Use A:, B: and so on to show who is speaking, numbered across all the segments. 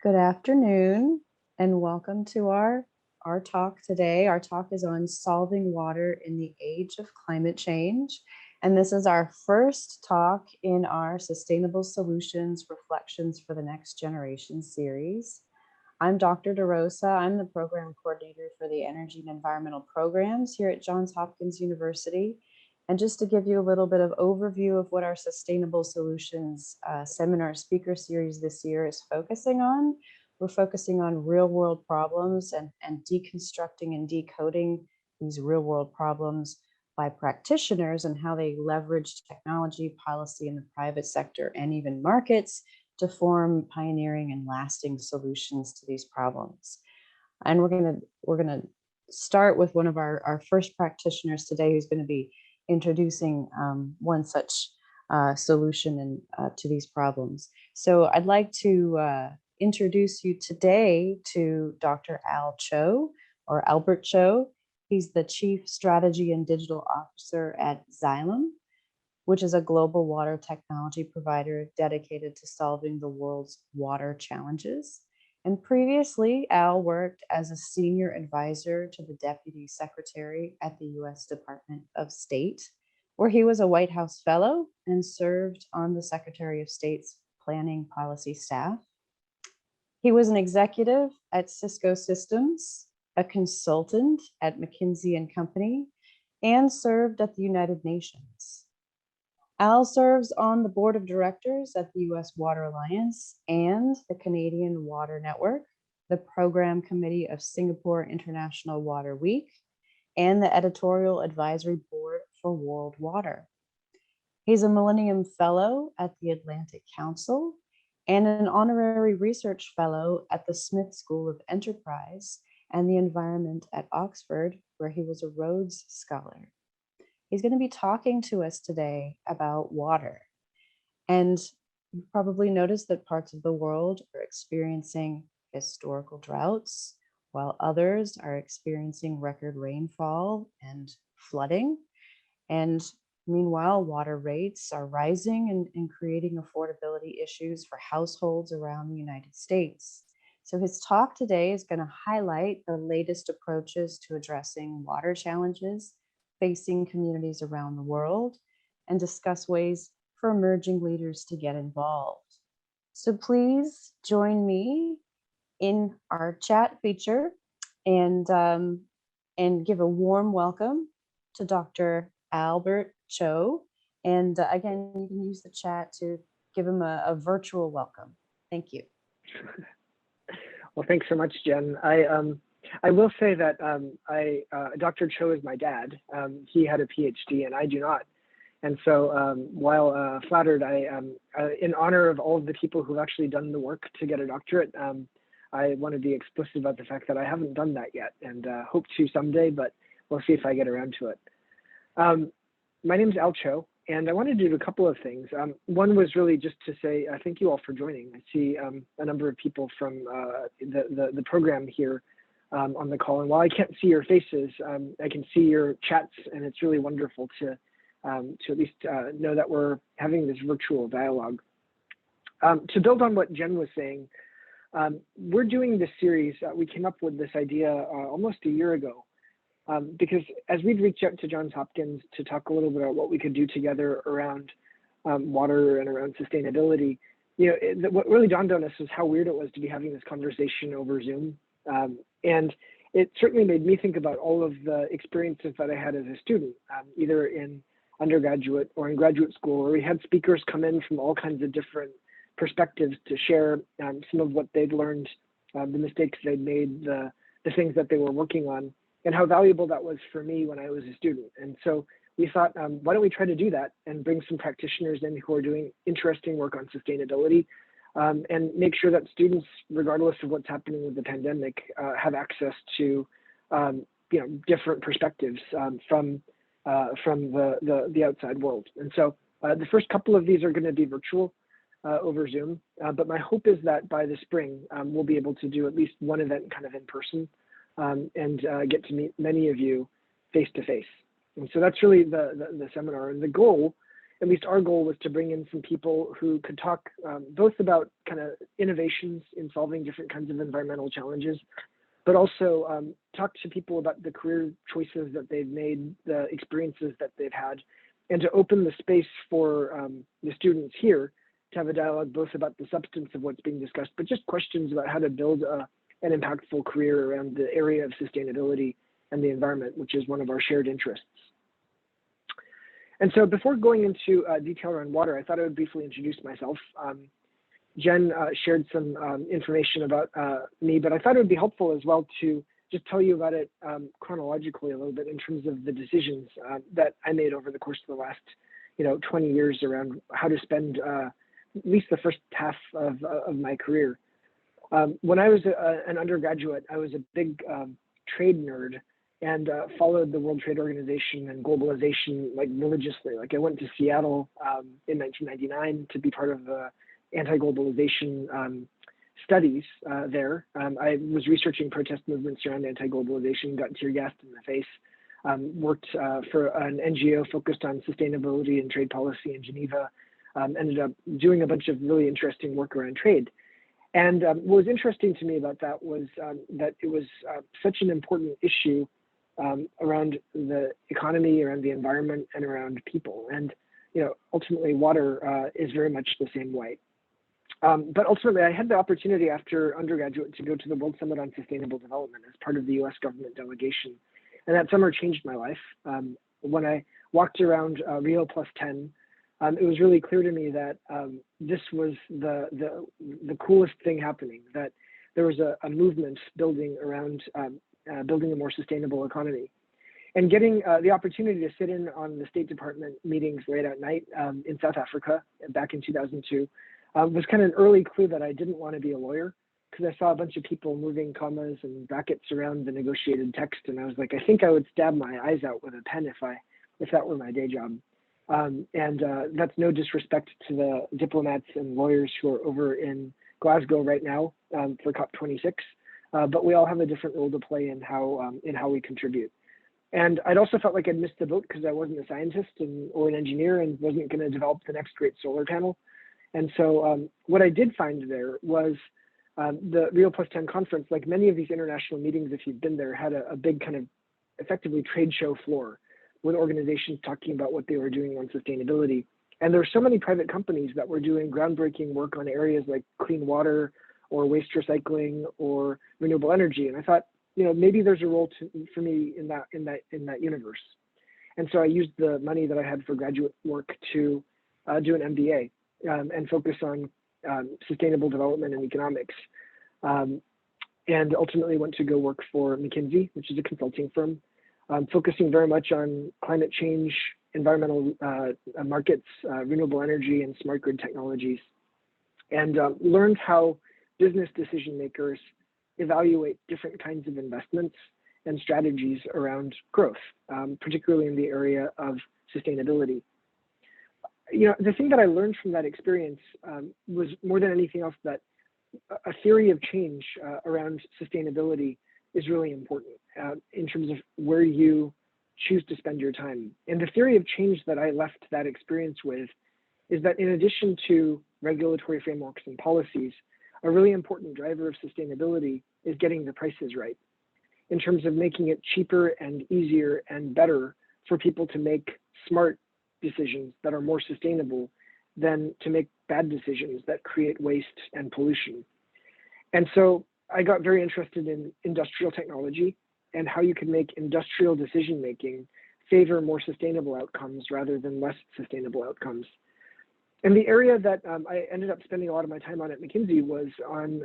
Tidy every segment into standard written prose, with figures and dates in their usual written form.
A: Good afternoon and welcome to our talk today. Our talk is on solving water in the age of climate change. And this is our first talk in our Sustainable Solutions Reflections for the Next Generation series. I'm Dr. DeRosa. I'm the program coordinator for the Energy and Environmental Programs here at Johns Hopkins University. And just to give you a little bit of overview of what our Sustainable Solutions seminar speaker series this year is focusing on, we're focusing on real world problems and deconstructing and decoding these real world problems by practitioners and how they leverage technology, policy in the private sector, and even markets to form pioneering and lasting solutions to these problems. And we're gonna start with one of our first practitioners today, who's going to be introducing one such solution to these problems. So I'd like to introduce you today to Dr. Al Cho, or Albert Cho. He's the Chief Strategy and Digital Officer at Xylem, which is a global water technology provider dedicated to solving the world's water challenges. And previously, Al worked as a senior advisor to the Deputy Secretary at the US Department of State, where he was a White House Fellow and served on the Secretary of State's planning policy staff. He was an executive at Cisco Systems, a consultant at McKinsey & Company, and served at the United Nations. Al serves on the board of directors at the U.S. Water Alliance and the Canadian Water Network, the program committee of Singapore International Water Week, and the editorial advisory board for World Water. He's a Millennium Fellow at the Atlantic Council and an honorary research fellow at the Smith School of Enterprise and the Environment at Oxford, where he was a Rhodes Scholar. He's going to be talking to us today about water. And you've probably noticed that parts of the world are experiencing historical droughts, while others are experiencing record rainfall and flooding. And meanwhile, water rates are rising and creating affordability issues for households around the United States. So his talk today is going to highlight the latest approaches to addressing water challenges facing communities around the world and discuss ways for emerging leaders to get involved. So please join me in our chat feature and give a warm welcome to Dr. Albert Cho. And again, you can use the chat to give him a virtual welcome. Thank you.
B: Well, thanks so much, Jen. I will say that Dr. Cho is my dad. He had a PhD and I do not. And so while flattered, in honor of all of the people who've actually done the work to get a doctorate, I want to be explicit about the fact that I haven't done that yet and hope to someday, but we'll see if I get around to it. My name is Al Cho, and I wanted to do a couple of things. One was really just to say thank you all for joining. I see a number of people from the program here on the call. And while I can't see your faces, I can see your chats, and it's really wonderful to at least know that we're having this virtual dialogue. To build on what Jen was saying, we're doing this series. We came up with this idea almost a year ago because as we'd reached out to Johns Hopkins to talk a little bit about what we could do together around water and around sustainability, what really dawned on us was how weird it was to be having this conversation over Zoom. And it certainly made me think about all of the experiences that I had as a student, either in undergraduate or in graduate school, where we had speakers come in from all kinds of different perspectives to share some of what they'd learned, the mistakes they'd made, the things that they were working on, and how valuable that was for me when I was a student. And so we thought, why don't we try to do that and bring some practitioners in who are doing interesting work on sustainability, and make sure that students, regardless of what's happening with the pandemic, have access to different perspectives from the outside world. And so the first couple of these are going to be virtual over Zoom, but my hope is that by the spring we'll be able to do at least one event kind of in person and get to meet many of you face to face. And so that's really the seminar, and the goal at least our goal was to bring in some people who could talk both about kind of innovations in solving different kinds of environmental challenges, but also talk to people about the career choices that they've made, the experiences that they've had, and to open the space for the students here to have a dialogue both about the substance of what's being discussed, but just questions about how to build an impactful career around the area of sustainability and the environment, which is one of our shared interests. And so before going into detail around water, I thought I would briefly introduce myself. Jen shared some information about me, but I thought it would be helpful as well to just tell you about it chronologically a little bit in terms of the decisions that I made over the course of the last 20 years around how to spend at least the first half of my career. When I was an undergraduate, I was a big trade nerd and followed the World Trade Organization and globalization like religiously. Like I went to Seattle in 1999 to be part of the anti-globalization studies there. I was researching protest movements around anti-globalization, got tear gassed in the face, worked for an NGO focused on sustainability and trade policy in Geneva, ended up doing a bunch of really interesting work around trade. And what was interesting to me about that was that it was such an important issue around the economy, around the environment, and around people. And ultimately, water is very much the same way. But ultimately, I had the opportunity after undergraduate to go to the World Summit on Sustainable Development as part of the U.S. government delegation. And that summer changed my life. When I walked around Rio Plus 10, it was really clear to me that this was the coolest thing happening, that there was a movement building around building a more sustainable economy. And getting the opportunity to sit in on the State Department meetings late at night in South Africa back in 2002 was kind of an early clue that I didn't want to be a lawyer, because I saw a bunch of people moving commas and brackets around the negotiated text. And I was like, I think I would stab my eyes out with a pen if that were my day job. And that's no disrespect to the diplomats and lawyers who are over in Glasgow right now for COP26, but we all have a different role to play in how we contribute. And I'd also felt like I'd missed the boat because I wasn't a scientist or an engineer and wasn't going to develop the next great solar panel. And so what I did find there was the Rio Plus 10 conference, like many of these international meetings, if you've been there, had a big kind of effectively trade show floor with organizations talking about what they were doing on sustainability. And there were so many private companies that were doing groundbreaking work on areas like clean water or waste recycling or renewable energy. And I thought, maybe there's a role for me in that universe. And so I used the money that I had for graduate work to do an MBA and focus on sustainable development and economics. And ultimately went to go work for McKinsey, which is a consulting firm, focusing very much on climate change, environmental markets, renewable energy, and smart grid technologies, and learned how business decision makers evaluate different kinds of investments and strategies around growth, particularly in the area of sustainability. The thing that I learned from that experience was more than anything else that a theory of change around sustainability is really important in terms of where you choose to spend your time. And the theory of change that I left that experience with is that in addition to regulatory frameworks and policies, a really important driver of sustainability is getting the prices right in terms of making it cheaper and easier and better for people to make smart decisions that are more sustainable than to make bad decisions that create waste and pollution. And so I got very interested in industrial technology and how you can make industrial decision making favor more sustainable outcomes rather than less sustainable outcomes. And the area that I ended up spending a lot of my time on at McKinsey was on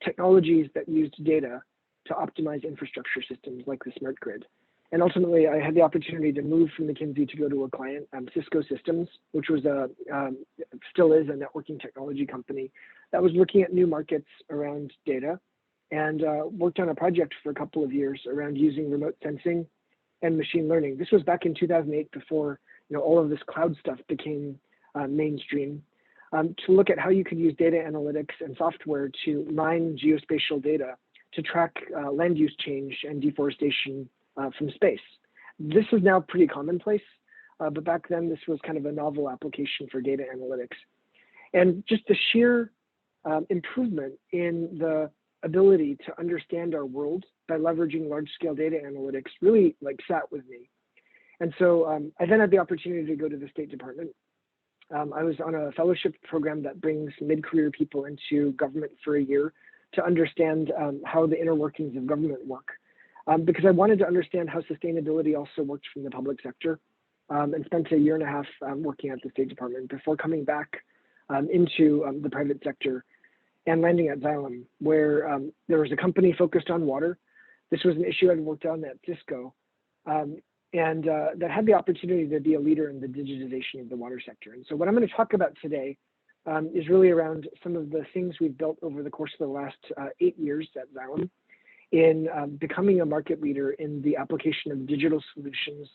B: technologies that used data to optimize infrastructure systems like the smart grid. And ultimately, I had the opportunity to move from McKinsey to go to a client, Cisco Systems, which was still is a networking technology company that was looking at new markets around data, and worked on a project for a couple of years around using remote sensing and machine learning. This was back in 2008, before all of this cloud stuff became mainstream, to look at how you could use data analytics and software to mine geospatial data to track land use change and deforestation from space. This is now pretty commonplace, but back then this was kind of a novel application for data analytics. And just the sheer improvement in the ability to understand our world by leveraging large-scale data analytics really sat with me. And so I then had the opportunity to go to the State Department. I was on a fellowship program that brings mid-career people into government for a year to understand how the inner workings of government work, because I wanted to understand how sustainability also worked from the public sector, and spent a year and a half working at the State Department before coming back into the private sector and landing at Xylem, where there was a company focused on water. This was an issue I'd worked on at Cisco, and that had the opportunity to be a leader in the digitization of the water sector. And so what I'm going to talk about today is really around some of the things we've built over the course of the last 8 years at Xylem in becoming a market leader in the application of digital solutions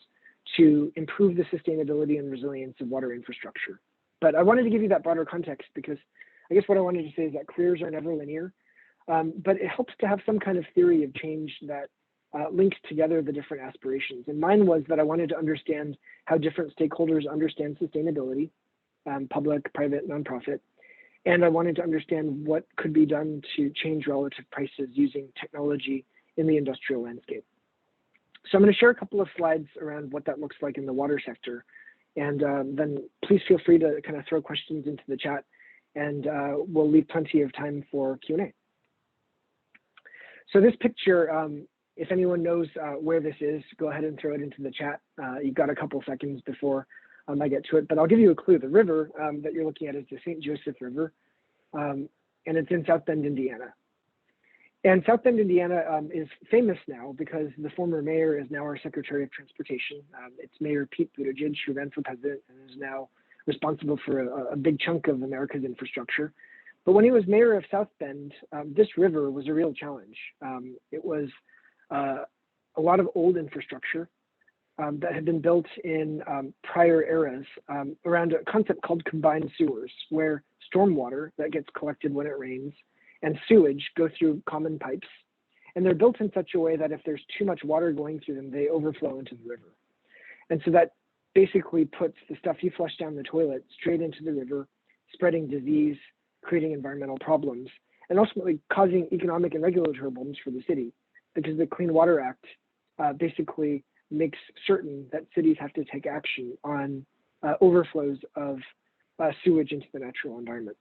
B: to improve the sustainability and resilience of water infrastructure. But I wanted to give you that broader context because I guess what I wanted to say is that careers are never linear, but it helps to have some kind of theory of change that links together the different aspirations. And mine was that I wanted to understand how different stakeholders understand sustainability, public, private, nonprofit. And I wanted to understand what could be done to change relative prices using technology in the industrial landscape. So I'm going to share a couple of slides around what that looks like in the water sector. And then please feel free to kind of throw questions into the chat, and we'll leave plenty of time for Q&A. So this picture, if anyone knows where this is, go ahead and throw it into the chat. You've got a couple seconds before I get to it, but I'll give you a clue. The river that you're looking at is the St. Joseph River, and it's in South Bend, Indiana. And South Bend, Indiana is famous now because the former mayor is now our Secretary of Transportation. It's Mayor Pete Buttigieg, who ran for president and is now responsible for a big chunk of America's infrastructure. But when he was mayor of South Bend, this river was a real challenge. It was a lot of old infrastructure that had been built in prior eras around a concept called combined sewers, where stormwater that gets collected when it rains and sewage go through common pipes. And they're built in such a way that if there's too much water going through them, they overflow into the river. And so that basically puts the stuff you flush down the toilet straight into the river, spreading disease, creating environmental problems, and ultimately causing economic and regulatory problems for the city, because the Clean Water Act basically makes certain that cities have to take action on overflows of sewage into the natural environment.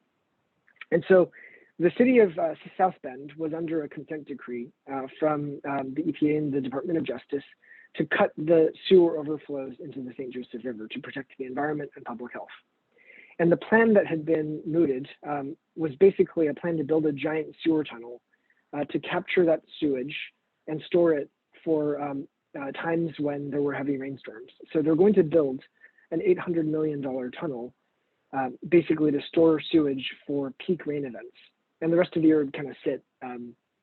B: And so the city of South Bend was under a consent decree from the EPA and the Department of Justice to cut the sewer overflows into the St. Joseph River to protect the environment and public health. And the plan that had been mooted was basically a plan to build a giant sewer tunnel to capture that sewage and store it for times when there were heavy rainstorms. So they're going to build an $800 million tunnel basically to store sewage for peak rain events. And the rest of the year would kind of sit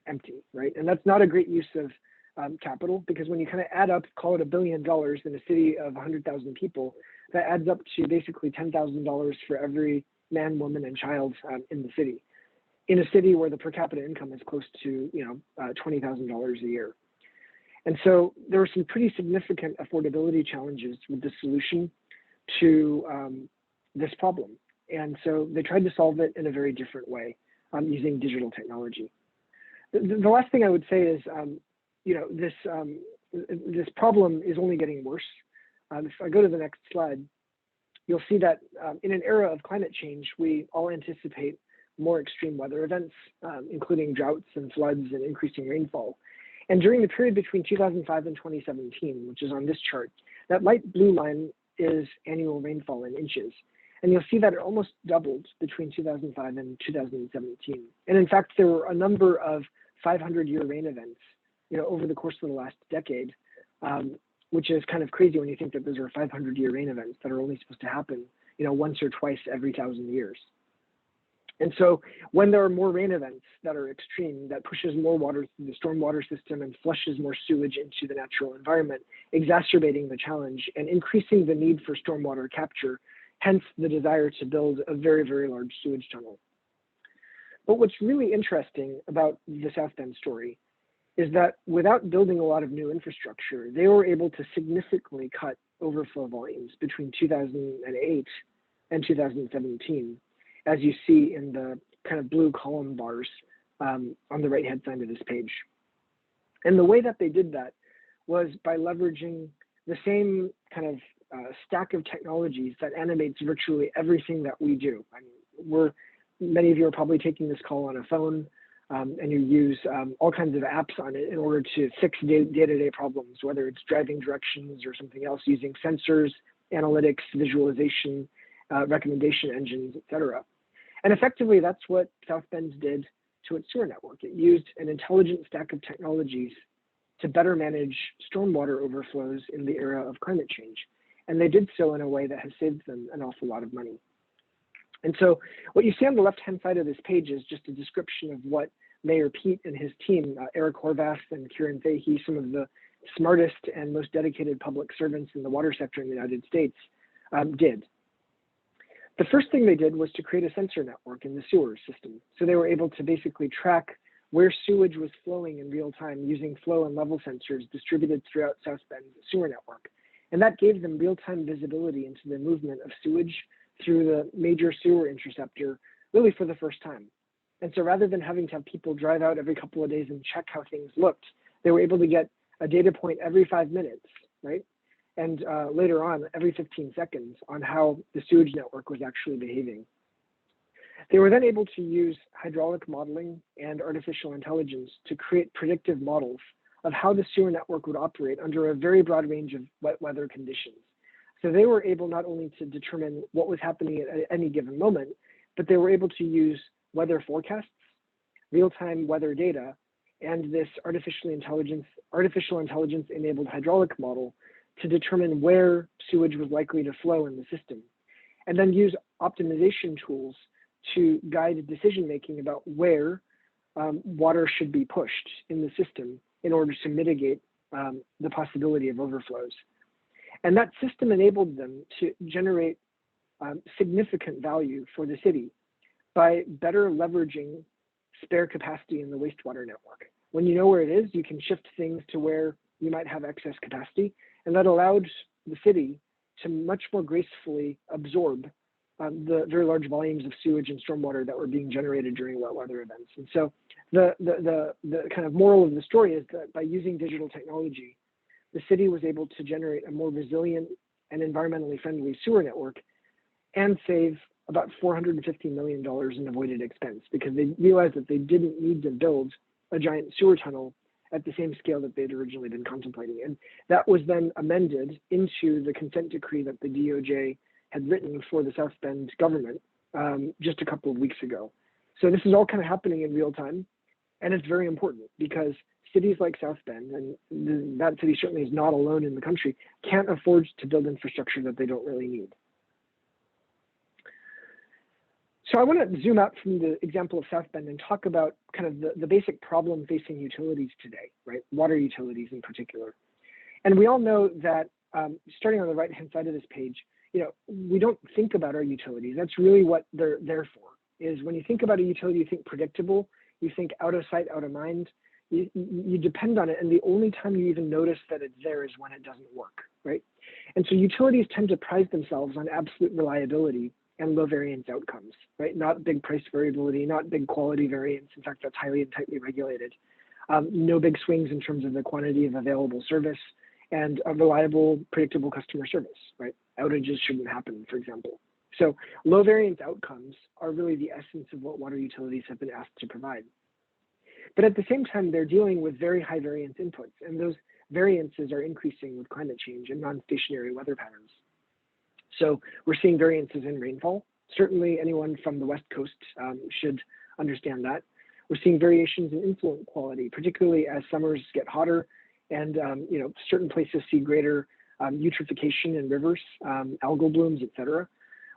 B: empty, right? And that's not a great use of capital, because when you kind of add up, call it $1 billion in a city of 100,000 people, that adds up to basically $10,000 for every man, woman, and child in the city, in a city where the per capita income is close to $20,000 a year. And so there were some pretty significant affordability challenges with the solution to this problem. And so they tried to solve it in a very different way using digital technology. The last thing I would say is, this problem is only getting worse. If I go to the next slide, you'll see that in an era of climate change, we all anticipate more extreme weather events, including droughts and floods and increasing rainfall. And during the period between 2005 and 2017, which is on this chart, that light blue line is annual rainfall in inches. And you'll see that it almost doubled between 2005 and 2017. And in fact, there were a number of 500-year rain events, over the course of the last decade, which is kind of crazy when you think that those are 500-year rain events that are only supposed to happen, once or twice every 1,000 years. And so when there are more rain events that are extreme, that pushes more water through the stormwater system and flushes more sewage into the natural environment, exacerbating the challenge and increasing the need for stormwater capture, hence the desire to build a very, very large sewage tunnel. But what's really interesting about the South Bend story is that without building a lot of new infrastructure, they were able to significantly cut overflow volumes between 2008 and 2017, as you see in the kind of blue column bars on the right-hand side of this page. And the way that they did that was by leveraging the same kind of stack of technologies that animates virtually everything that we do. I mean, many of you are probably taking this call on a phone, and you use all kinds of apps on it in order to fix day-to-day problems, whether it's driving directions or something else, using sensors, analytics, visualization, recommendation engines, etc. And effectively, that's what South Bend did to its sewer network. It used an intelligent stack of technologies to better manage stormwater overflows in the era of climate change. And they did so in a way that has saved them an awful lot of money. And so what you see on the left-hand side of this page is just a description of what Mayor Pete and his team, Eric Horvath and Kieran Fahey, some of the smartest and most dedicated public servants in the water sector in the United States, did. The first thing they did was to create a sensor network in the sewer system. So they were able to basically track where sewage was flowing in real time using flow and level sensors distributed throughout South Bend's sewer network. And that gave them real-time visibility into the movement of sewage through the major sewer interceptor, really for the first time. And so rather than having to have people drive out every couple of days and check how things looked, they were able to get a data point every 5 minutes, right? And later on, every 15 seconds on how the sewage network was actually behaving. They were then able to use hydraulic modeling and artificial intelligence to create predictive models of how the sewer network would operate under a very broad range of wet weather conditions. So they were able not only to determine what was happening at any given moment, but they were able to use weather forecasts, real-time weather data, and this artificial intelligence enabled hydraulic model to determine where sewage was likely to flow in the system, and then use optimization tools to guide decision-making about where water should be pushed in the system in order to mitigate the possibility of overflows. And that system enabled them to generate significant value for the city by better leveraging spare capacity in the wastewater network. When you know where it is, you can shift things to where you might have excess capacity, and that allowed the city to much more gracefully absorb the very large volumes of sewage and stormwater that were being generated during wet weather events. And so the kind of moral of the story is that by using digital technology, the city was able to generate a more resilient and environmentally friendly sewer network and save about $450 million in avoided expense, because they realized that they didn't need to build a giant sewer tunnel at the same scale that they'd originally been contemplating. And that was then amended into the consent decree that the DOJ had written for the South Bend government just a couple of weeks ago. So this is all kind of happening in real time. And it's very important because cities like South Bend, and that city certainly is not alone in the country, can't afford to build infrastructure that they don't really need. So I want to zoom out from the example of South Bend and talk about kind of the basic problem facing utilities today, right? Water utilities in particular. And we all know that starting on the right-hand side of this page, we don't think about our utilities. That's really what they're there for, is when you think about a utility, you think predictable, you think out of sight, out of mind, you depend on it. And the only time you even notice that it's there is when it doesn't work, right? And so utilities tend to prize themselves on absolute reliability and low variance outcomes, right? Not big price variability, not big quality variance. In fact, that's highly and tightly regulated. No big swings in terms of the quantity of available service, and a reliable, predictable customer service, right? Outages shouldn't happen, for example. So low variance outcomes are really the essence of what water utilities have been asked to provide. But at the same time, they're dealing with very high variance inputs, and those variances are increasing with climate change and non-stationary weather patterns. So we're seeing variances in rainfall. Certainly anyone from the West Coast should understand that. We're seeing variations in influent quality, particularly as summers get hotter and certain places see greater eutrophication in rivers, algal blooms, et cetera.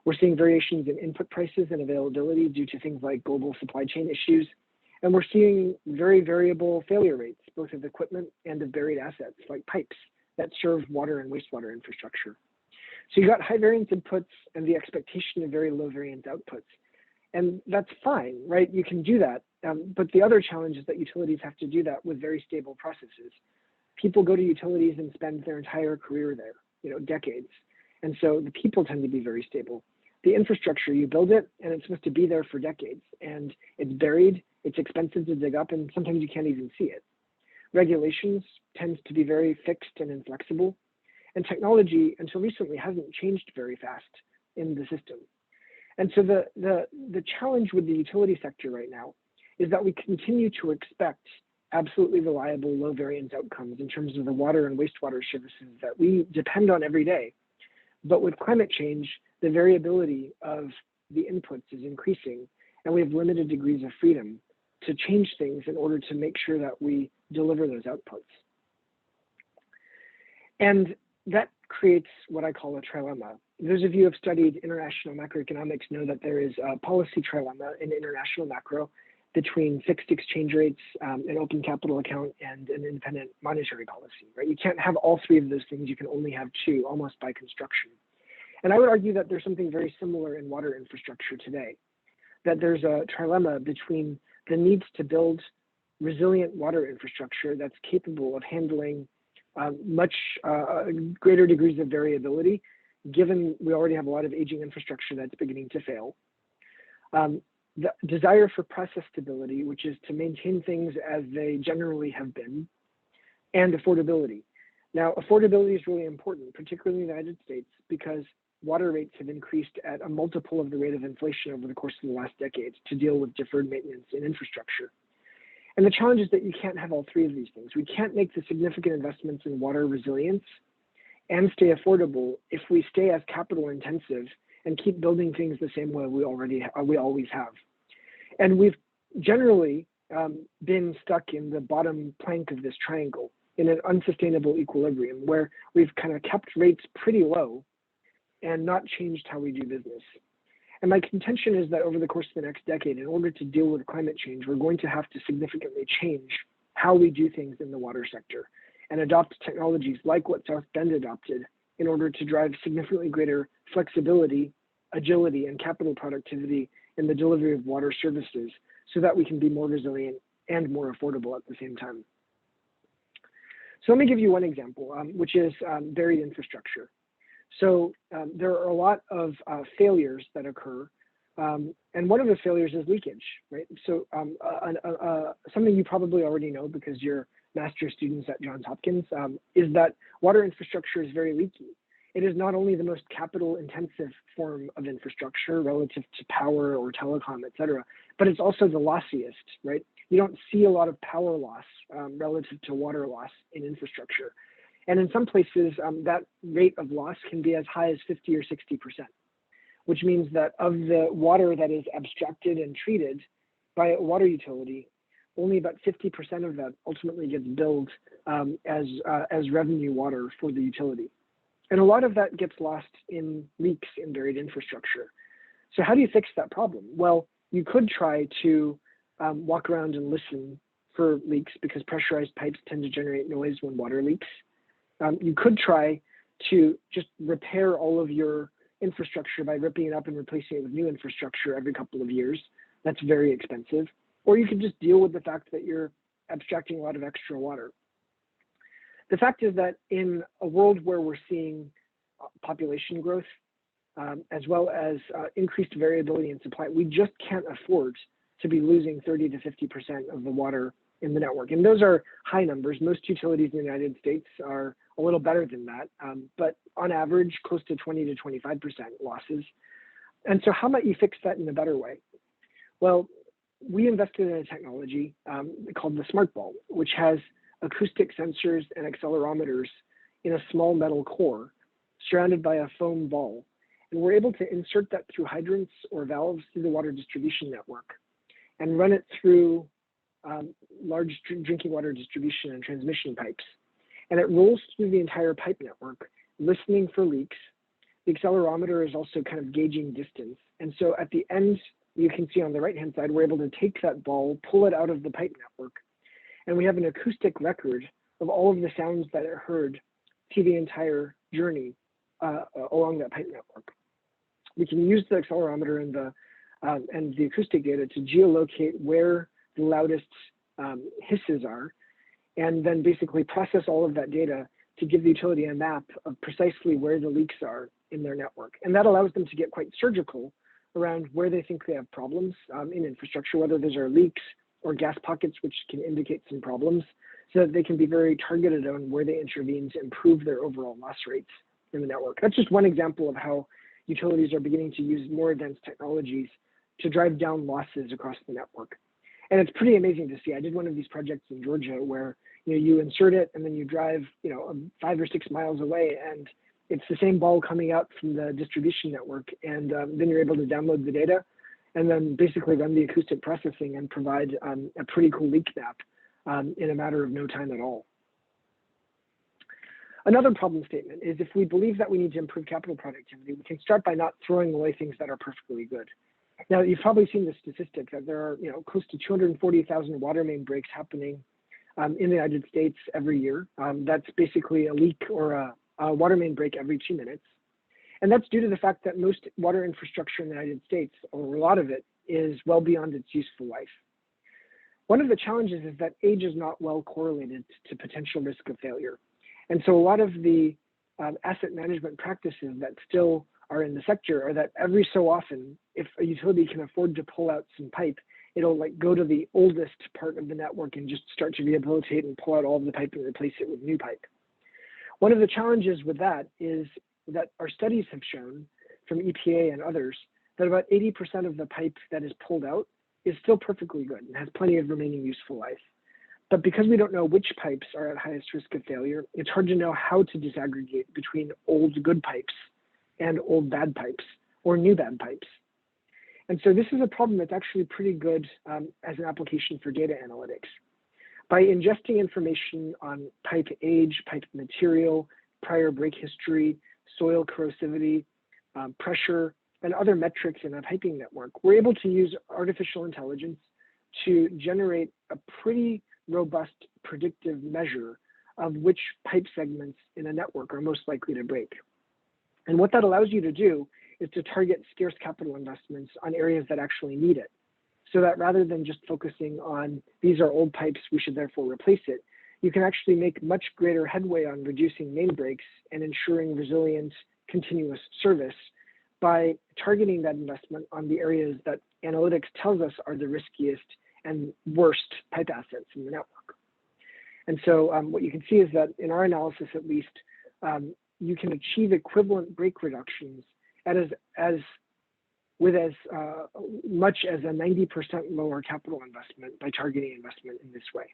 B: We're seeing variations in input prices and availability due to things like global supply chain issues. And we're seeing very variable failure rates, both of equipment and of buried assets like pipes that serve water and wastewater infrastructure. So you got high variance inputs and the expectation of very low variance outputs. And that's fine, right? You can do that. But the other challenge is that utilities have to do that with very stable processes. People go to utilities and spend their entire career there. decades. And so the people tend to be very stable. The infrastructure, you build it and it's supposed to be there for decades, and it's buried, it's expensive to dig up, and sometimes you can't even see it. Regulations tends to be very fixed and inflexible, and technology until recently hasn't changed very fast in the system. And so the challenge with the utility sector right now is that we continue to expect absolutely reliable low variance outcomes in terms of the water and wastewater services that we depend on every day. But with climate change, the variability of the inputs is increasing, and we have limited degrees of freedom to change things in order to make sure that we deliver those outputs. And that creates what I call a trilemma. Those of you who have studied international macroeconomics know that there is a policy trilemma in international macro between fixed exchange rates, an open capital account, and an independent monetary policy, right? You can't have all three of those things. You can only have two, almost by construction. And I would argue that there's something very similar in water infrastructure today, that there's a trilemma between the needs to build resilient water infrastructure that's capable of handling much greater degrees of variability, given we already have a lot of aging infrastructure that's beginning to fail. The desire for process stability, which is to maintain things as they generally have been, and affordability. Now, affordability is really important, particularly in the United States, because water rates have increased at a multiple of the rate of inflation over the course of the last decade to deal with deferred maintenance in infrastructure. And the challenge is that you can't have all three of these things. We can't make the significant investments in water resilience and stay affordable if we stay as capital intensive and keep building things the same way we always have. And we've generally been stuck in the bottom plank of this triangle in an unsustainable equilibrium where we've kind of kept rates pretty low and not changed how we do business. And my contention is that over the course of the next decade, in order to deal with climate change, we're going to have to significantly change how we do things in the water sector and adopt technologies like what South Bend adopted in order to drive significantly greater flexibility, agility, and capital productivity in the delivery of water services so that we can be more resilient and more affordable at the same time. So let me give you one example, which is buried infrastructure. So there are a lot of failures that occur, and one of the failures is leakage, right? So something you probably already know because you're master's students at Johns Hopkins is that water infrastructure is very leaky. It is not only the most capital intensive form of infrastructure relative to power or telecom, et cetera, but it's also the lossiest, right? You don't see a lot of power loss relative to water loss in infrastructure. And in some places, that rate of loss can be as high as 50 or 60%, which means that of the water that is abstracted and treated by a water utility, only about 50% of that ultimately gets billed as revenue water for the utility. And a lot of that gets lost in leaks in buried infrastructure. So how do you fix that problem? Well, you could try to walk around and listen for leaks because pressurized pipes tend to generate noise when water leaks. You could try to just repair all of your infrastructure by ripping it up and replacing it with new infrastructure every couple of years. That's very expensive. Or you could just deal with the fact that you're abstracting a lot of extra water. The fact is that in a world where we're seeing population growth, as well as increased variability in supply, we just can't afford to be losing 30 to 50% of the water in the network. And those are high numbers. Most utilities in the United States are a little better than that, but on average, close to 20 to 25% losses. And so how might you fix that in a better way? Well, we invested in a technology called the Smart Ball, which has acoustic sensors and accelerometers in a small metal core surrounded by a foam ball. And we're able to insert that through hydrants or valves through the water distribution network and run it through large drinking water distribution and transmission pipes. And it rolls through the entire pipe network, listening for leaks. The accelerometer is also kind of gauging distance. And so at the end, you can see on the right-hand side, we're able to take that ball, pull it out of the pipe network, and we have an acoustic record of all of the sounds that it heard through the entire journey along that pipe network. We can use the accelerometer and the acoustic data to geolocate where the loudest hisses are, and then basically process all of that data to give the utility a map of precisely where the leaks are in their network. And that allows them to get quite surgical around where they think they have problems in infrastructure, whether those are leaks or gas pockets, which can indicate some problems, so that they can be very targeted on where they intervene to improve their overall loss rates in the network. That's just one example of how utilities are beginning to use more advanced technologies to drive down losses across the network. And it's pretty amazing to see. I did one of these projects in Georgia where you insert it and then you drive 5 or 6 miles away, and it's the same ball coming out from the distribution network, and then you're able to download the data and then basically run the acoustic processing and provide a pretty cool leak map in a matter of no time at all. Another problem statement is if we believe that we need to improve capital productivity, we can start by not throwing away things that are perfectly good. Now, you've probably seen the statistic that there are close to 240,000 water main breaks happening in the United States every year. That's basically a leak or a water main break every 2 minutes. And that's due to the fact that most water infrastructure in the United States, or a lot of it, is well beyond its useful life. One of the challenges is that age is not well correlated to potential risk of failure. And so a lot of the asset management practices that still are in the sector are that every so often, if a utility can afford to pull out some pipe, it'll go to the oldest part of the network and just start to rehabilitate and pull out all of the pipe and replace it with new pipe. One of the challenges with that is that our studies have shown from EPA and others that about 80% of the pipe that is pulled out is still perfectly good and has plenty of remaining useful life. But because we don't know which pipes are at highest risk of failure, it's hard to know how to disaggregate between old good pipes and old bad pipes or new bad pipes. And so this is a problem that's actually pretty good as an application for data analytics. By ingesting information on pipe age, pipe material, prior break history, soil corrosivity, pressure, and other metrics in a piping network, we're able to use artificial intelligence to generate a pretty robust predictive measure of which pipe segments in a network are most likely to break. And what that allows you to do is to target scarce capital investments on areas that actually need it. So that rather than just focusing on these are old pipes, we should therefore replace it, you can actually make much greater headway on reducing main breaks and ensuring resilient, continuous service by targeting that investment on the areas that analytics tells us are the riskiest and worst pipe assets in the network. And so what you can see is that in our analysis, at least, you can achieve equivalent break reductions with as much as a 90% lower capital investment by targeting investment in this way.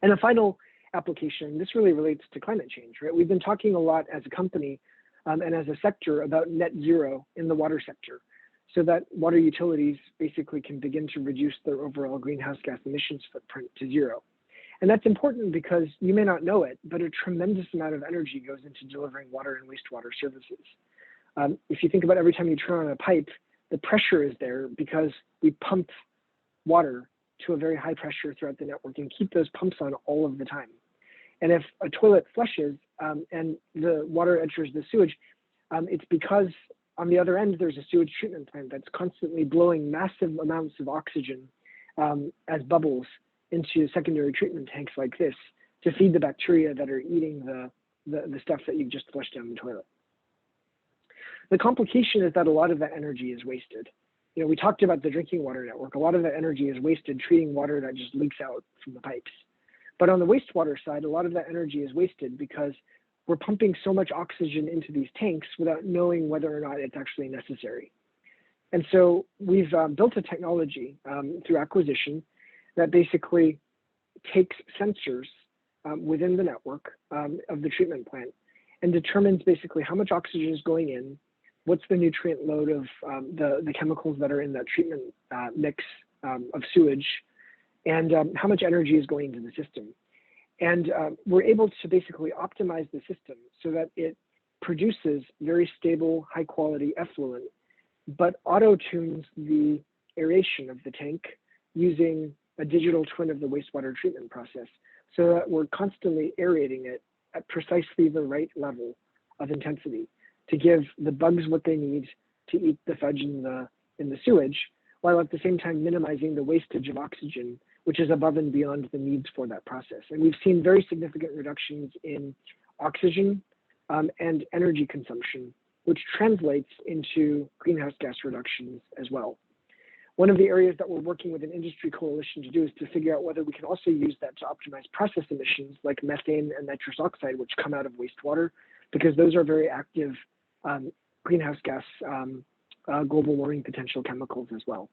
B: And a final application, this really relates to climate change, right? We've been talking a lot as a company and as a sector about net zero in the water sector, so that water utilities basically can begin to reduce their overall greenhouse gas emissions footprint to zero. And that's important because you may not know it, but a tremendous amount of energy goes into delivering water and wastewater services. If you think about every time you turn on a pipe, the pressure is there because we pump water to a very high pressure throughout the network and keep those pumps on all of the time. And if a toilet flushes and the water enters the sewage, it's because on the other end, there's a sewage treatment plant that's constantly blowing massive amounts of oxygen as bubbles into secondary treatment tanks like this to feed the bacteria that are eating the stuff that you've just flushed down the toilet. The complication is that a lot of that energy is wasted. We talked about the drinking water network. A lot of that energy is wasted treating water that just leaks out from the pipes. But on the wastewater side, a lot of that energy is wasted because we're pumping so much oxygen into these tanks without knowing whether or not it's actually necessary. And so we've built a technology through acquisition that basically takes sensors within the network of the treatment plant and determines basically how much oxygen is going in, what's the nutrient load of the chemicals that are in that treatment mix of sewage, and how much energy is going into the system. And we're able to basically optimize the system so that it produces very stable, high quality effluent, but auto-tunes the aeration of the tank using a digital twin of the wastewater treatment process so that we're constantly aerating it at precisely the right level of intensity to give the bugs what they need to eat the fudge in the sewage, while at the same time minimizing the wastage of oxygen which is above and beyond the needs for that process. And we've seen very significant reductions in oxygen and energy consumption, which translates into greenhouse gas reductions as well. One of the areas that we're working with an industry coalition to do is to figure out whether we can also use that to optimize process emissions like methane and nitrous oxide, which come out of wastewater, because those are very active greenhouse gas global warming potential chemicals as well.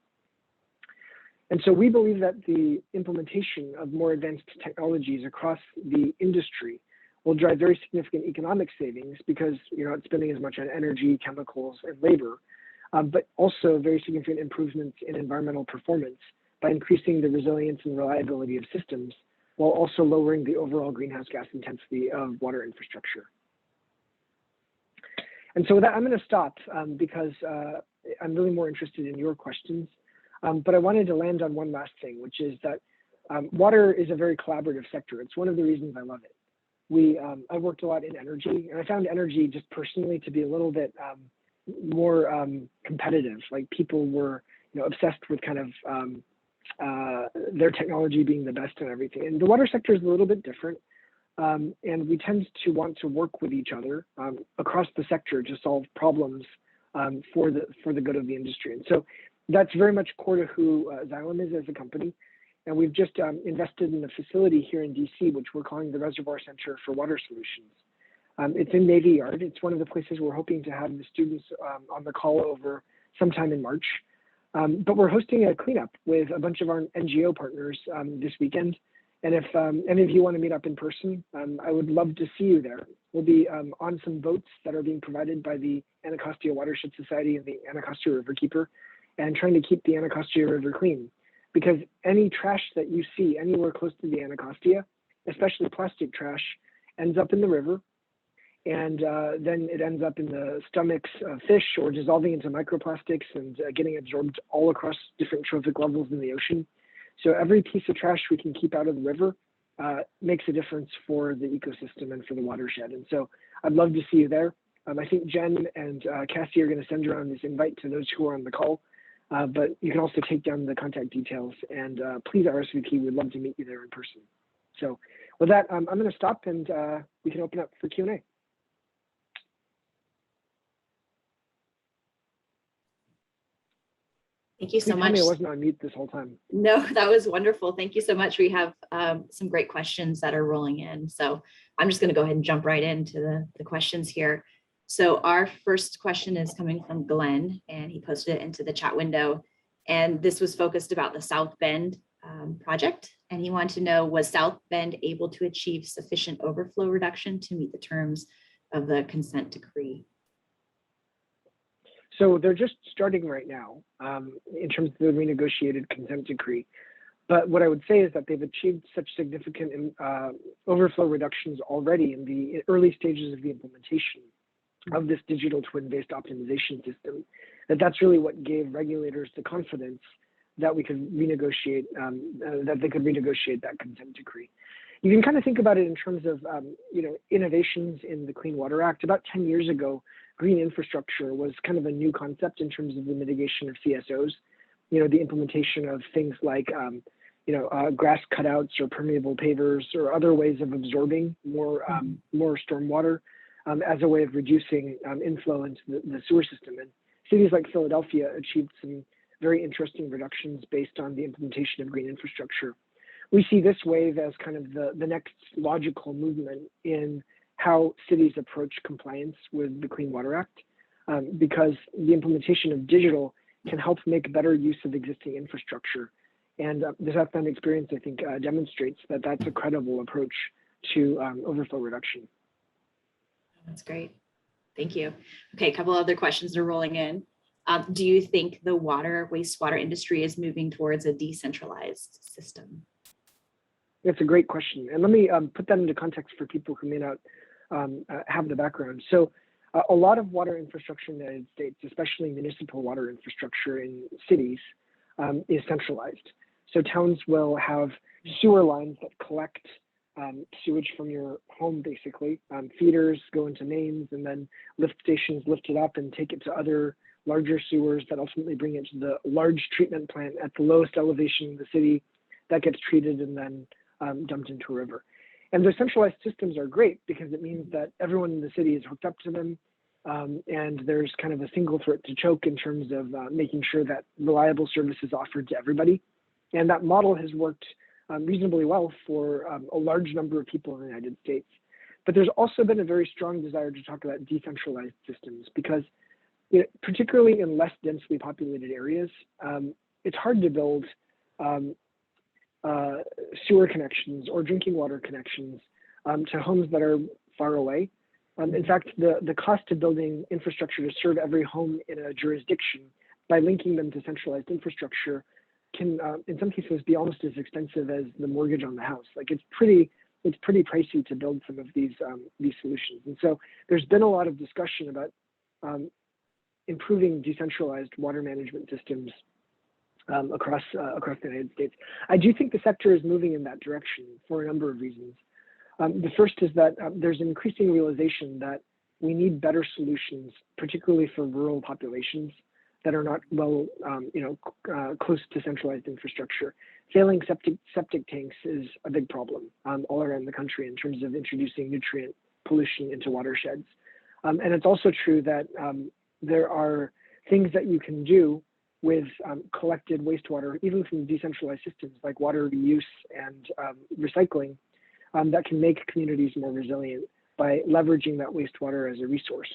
B: And so we believe that the implementation of more advanced technologies across the industry will drive very significant economic savings because you're not spending as much on energy, chemicals, and labor, but also very significant improvements in environmental performance by increasing the resilience and reliability of systems, while also lowering the overall greenhouse gas intensity of water infrastructure. And so with that, I'm going to stop because I'm really more interested in your questions. But I wanted to land on one last thing, which is that water is a very collaborative sector. It's one of the reasons I love it. I worked a lot in energy, and I found energy just personally to be a little bit more competitive. Like people were, obsessed with kind of their technology being the best and everything. And the water sector is a little bit different, and we tend to want to work with each other across the sector to solve problems for the good of the industry. And so that's very much core to who Xylem is as a company. And we've just invested in a facility here in DC, which we're calling the Reservoir Center for Water Solutions. It's in Navy Yard. It's one of the places we're hoping to have the students on the call over sometime in March. But we're hosting a cleanup with a bunch of our NGO partners this weekend. And if any of you want to meet up in person, I would love to see you there. We'll be on some boats that are being provided by the Anacostia Watershed Society and the Anacostia Riverkeeper, and trying to keep the Anacostia River clean. Because any trash that you see anywhere close to the Anacostia, especially plastic trash, ends up in the river, and then it ends up in the stomachs of fish or dissolving into microplastics and getting absorbed all across different trophic levels in the ocean. So every piece of trash we can keep out of the river makes a difference for the ecosystem and for the watershed. And so I'd love to see you there. I think Jen and Cassie are going to send around this invite to those who are on the call. But you can also take down the contact details, and please RSVP. We'd love to meet you there in person. So with that, I'm going to stop, and we can open up for Q&A.
C: Thank you so much.
B: Tell me I wasn't on mute this whole time.
C: No, that was wonderful. Thank you so much. We have some great questions that are rolling in. So I'm just going to go ahead and jump right into the questions here. So our first question is coming from Glenn, and he posted it into the chat window. And this was focused about the South Bend project. And he wanted to know, was South Bend able to achieve sufficient overflow reduction to meet the terms of the consent decree?
B: So they're just starting right now in terms of the renegotiated consent decree. But what I would say is that they've achieved such significant overflow reductions already in the early stages of the implementation of this digital twin-based optimization system, that's really what gave regulators the confidence that we could renegotiate, that they could renegotiate that consent decree. You can kind of think about it in terms of, innovations in the Clean Water Act. About 10 years ago, green infrastructure was kind of a new concept in terms of the mitigation of CSOs. The implementation of things like, grass cutouts or permeable pavers or other ways of absorbing more stormwater. As a way of reducing inflow into the sewer system. And cities like Philadelphia achieved some very interesting reductions based on the implementation of green infrastructure. We see this wave as kind of the next logical movement in how cities approach compliance with the Clean Water Act, because the implementation of digital can help make better use of existing infrastructure. And the South Bend experience, I think, demonstrates that that's a credible approach to overflow reduction.
C: That's great. Thank you. Okay, a couple other questions are rolling in. Do you think the wastewater industry is moving towards a decentralized system?
B: That's a great question. And let me put that into context for people who may not have the background. So a lot of water infrastructure in the United States, especially municipal water infrastructure in cities, is centralized. So towns will have sewer lines that collect sewage from your home, basically. Feeders go into mains, and then lift stations lift it up and take it to other larger sewers that ultimately bring it to the large treatment plant at the lowest elevation in the city that gets treated and then dumped into a river. And those centralized systems are great because it means that everyone in the city is hooked up to them, and there's kind of a single throat to choke in terms of making sure that reliable service is offered to everybody. And that model has worked reasonably well for a large number of people in the United States. But there's also been a very strong desire to talk about decentralized systems because, particularly in less densely populated areas, it's hard to build sewer connections or drinking water connections to homes that are far away. In fact, the cost of building infrastructure to serve every home in a jurisdiction by linking them to centralized infrastructure can, in some cases, be almost as expensive as the mortgage on the house. Like it's pretty pricey to build some of these solutions. And so there's been a lot of discussion about improving decentralized water management systems across the United States. I do think the sector is moving in that direction for a number of reasons. The first is that there's an increasing realization that we need better solutions, particularly for rural populations that are not well, close to centralized infrastructure. Failing septic tanks is a big problem all around the country in terms of introducing nutrient pollution into watersheds. And it's also true that there are things that you can do with collected wastewater, even from decentralized systems like water reuse and recycling, that can make communities more resilient by leveraging that wastewater as a resource.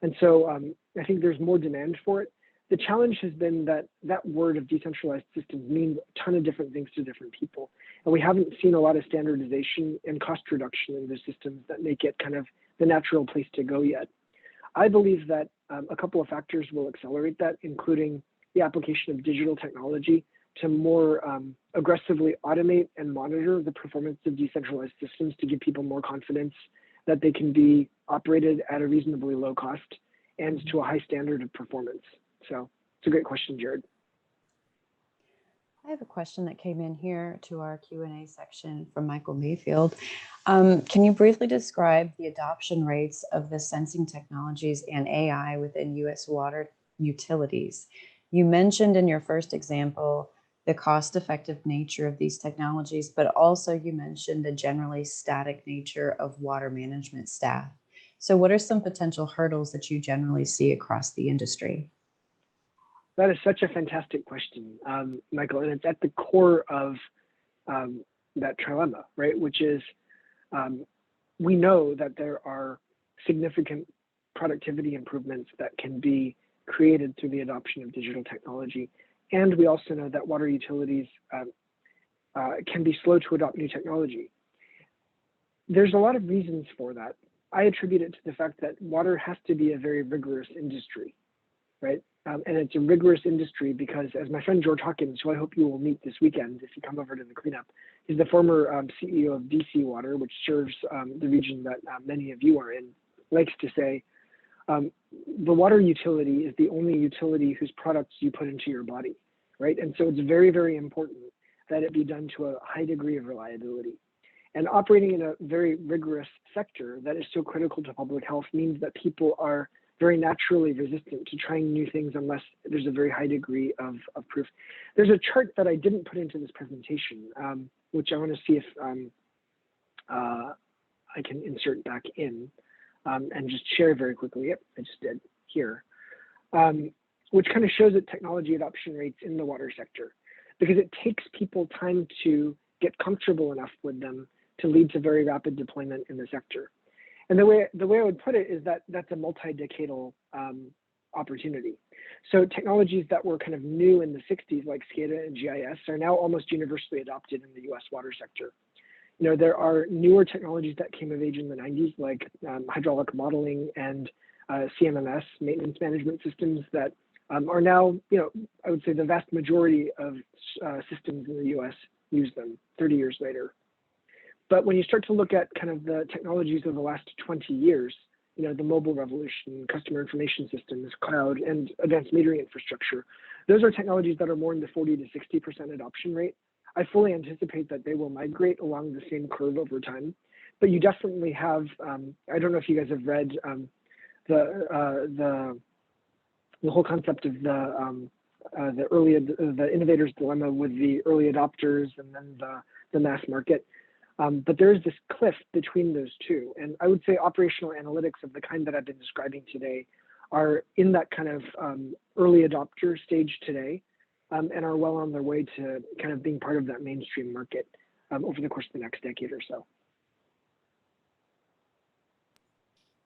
B: And so I think there's more demand for it. The challenge has been that that word of decentralized systems means a ton of different things to different people. And we haven't seen a lot of standardization and cost reduction in the systems that make it kind of the natural place to go yet. I believe that a couple of factors will accelerate that, including the application of digital technology to more aggressively automate and monitor the performance of decentralized systems to give people more confidence that they can be operated at a reasonably low cost and to a high standard of performance. So it's a great question, Jared.
A: I have a question that came in here to our Q&A section from Michael Mayfield. Can you briefly describe the adoption rates of the sensing technologies and AI within U.S. water utilities? You mentioned in your first example the cost-effective nature of these technologies, but also you mentioned the generally static nature of water management staff. So what are some potential hurdles that you generally see across the industry?
B: That is such a fantastic question, Michael, and it's at the core of that trilemma, right? Which is we know that there are significant productivity improvements that can be created through the adoption of digital technology. And we also know that water utilities can be slow to adopt new technology. There's a lot of reasons for that. I attribute it to the fact that water has to be a very rigorous industry, right? And it's a rigorous industry because, as my friend George Hawkins, who I hope you will meet this weekend if you come over to the cleanup, he's the former CEO of DC Water, which serves the region that many of you are in, likes to say, the water utility is the only utility whose products you put into your body, right? And so it's very, very important that it be done to a high degree of reliability. And operating in a very rigorous sector that is so critical to public health means that people are very naturally resistant to trying new things unless there's a very high degree of proof. There's a chart that I didn't put into this presentation, which I want to see if I can insert back in and just share very quickly. Yep, I just did here, which kind of shows that technology adoption rates in the water sector, because it takes people time to get comfortable enough with them to lead to very rapid deployment in the sector. And the way I would put it is that that's a multi-decadal opportunity. So technologies that were kind of new in the 60s, like SCADA and GIS, are now almost universally adopted in the US water sector. You know, there are newer technologies that came of age in the 90s, like hydraulic modeling and CMMS, maintenance management systems, that are now, you know, I would say the vast majority of systems in the US use them 30 years later. But when you start to look at kind of the technologies of the last 20 years, you know, the mobile revolution, customer information systems, cloud, and advanced metering infrastructure, those are technologies that are more in the 40 to 60% adoption rate. I fully anticipate that they will migrate along the same curve over time. But you definitely have, I don't know if you guys have read the whole concept of the the innovator's dilemma with the early adopters and then the mass market. But there is this cliff between those two. And I would say operational analytics of the kind that I've been describing today are in that kind of early adopter stage today, and are well on their way to kind of being part of that mainstream market over the course of the next decade or so.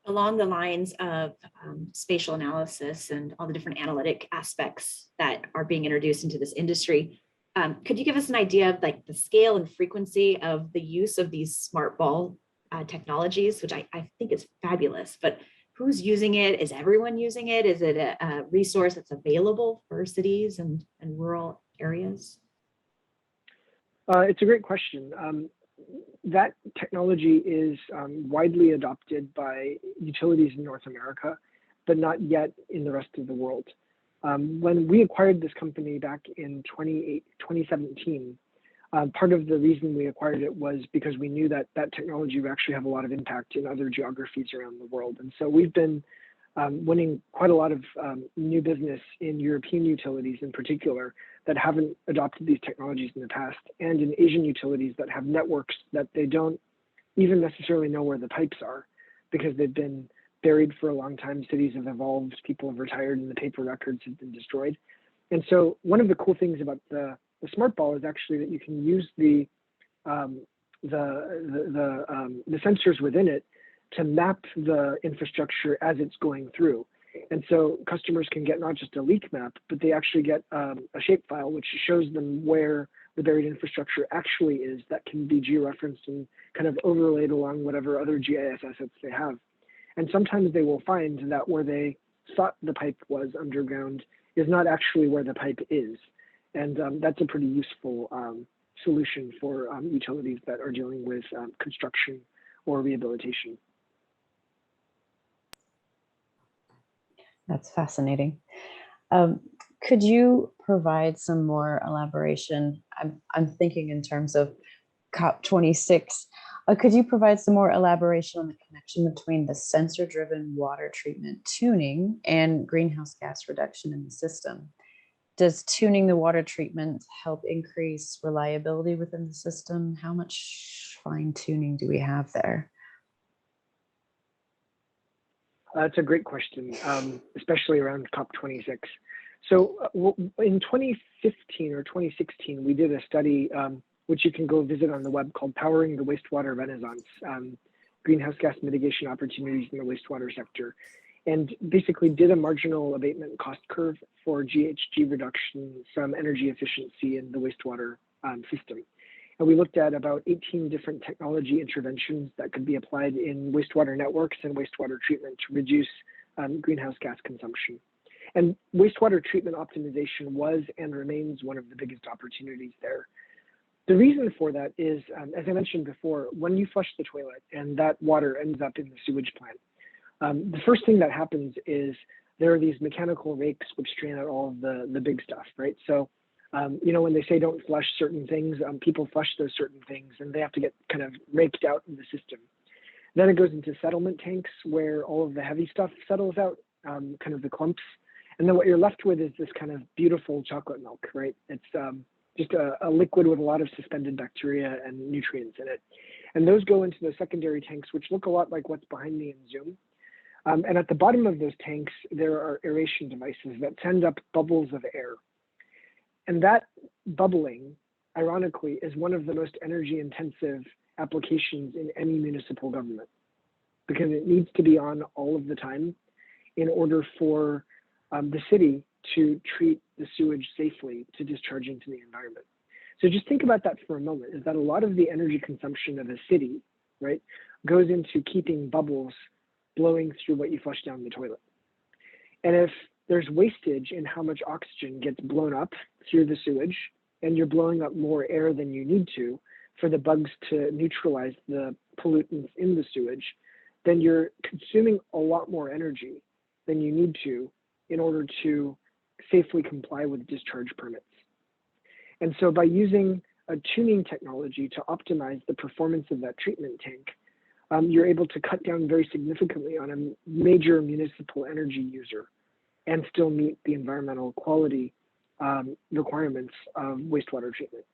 C: Along the lines of spatial analysis and all the different analytic aspects that are being introduced into this industry, could you give us an idea of like the scale and frequency of the use of these smart ball technologies, which I think is fabulous, but who's using it? Is everyone using it? Is it a resource that's available for cities and rural areas?
B: It's a great question. That technology is widely adopted by utilities in North America, but not yet in the rest of the world. When we acquired this company back in 2017, part of the reason we acquired it was because we knew that that technology would actually have a lot of impact in other geographies around the world. And so we've been winning quite a lot of new business in European utilities in particular that haven't adopted these technologies in the past, and in Asian utilities that have networks that they don't even necessarily know where the pipes are because they've been buried for a long time. Cities have evolved, people have retired, and the paper records have been destroyed. And so one of the cool things about the smart ball is actually that you can use the sensors within it to map the infrastructure as it's going through. And so customers can get not just a leak map, but they actually get a shapefile which shows them where the buried infrastructure actually is that can be georeferenced and kind of overlaid along whatever other GIS assets they have. And sometimes they will find that where they thought the pipe was underground is not actually where the pipe is. And that's a pretty useful solution for utilities that are dealing with construction or rehabilitation.
A: That's fascinating. Could you provide some more elaboration? I'm thinking in terms of COP26. Could you provide some more elaboration on the connection between the sensor-driven water treatment tuning and greenhouse gas reduction in the system? Does tuning the water treatment help increase reliability within the system? How much fine tuning do we have there?
B: That's a great question, especially around COP26. So in 2015 or 2016, we did a study, which you can go visit on the web, called Powering the Wastewater Renaissance, Greenhouse Gas Mitigation Opportunities in the Wastewater Sector, and basically did a marginal abatement cost curve for GHG reduction from energy efficiency in the wastewater system. And we looked at about 18 different technology interventions that could be applied in wastewater networks and wastewater treatment to reduce greenhouse gas consumption. And wastewater treatment optimization was and remains one of the biggest opportunities there. The reason for that is, as I mentioned before, when you flush the toilet and that water ends up in the sewage plant, the first thing that happens is there are these mechanical rakes which drain out all of the big stuff, right? So you know, when they say don't flush certain things, people flush those certain things and they have to get kind of raked out in the system. Then it goes into settlement tanks where all of the heavy stuff settles out, kind of the clumps. And then what you're left with is this kind of beautiful chocolate milk, right? It's just a liquid with a lot of suspended bacteria and nutrients in it. And those go into the secondary tanks, which look a lot like what's behind me in Zoom. And at the bottom of those tanks, there are aeration devices that send up bubbles of air. And that bubbling, ironically, is one of the most energy intensive applications in any municipal government because it needs to be on all of the time in order for the city to treat the sewage safely to discharge into the environment. So just think about that for a moment, is that a lot of the energy consumption of a city, right, goes into keeping bubbles blowing through what you flush down the toilet. And if there's wastage in how much oxygen gets blown up through the sewage, and you're blowing up more air than you need to for the bugs to neutralize the pollutants in the sewage, then you're consuming a lot more energy than you need to in order to safely comply with discharge permits. And so by using a tuning technology to optimize the performance of that treatment tank, you're able to cut down very significantly on a major municipal energy user and still meet the environmental quality requirements of wastewater treatment.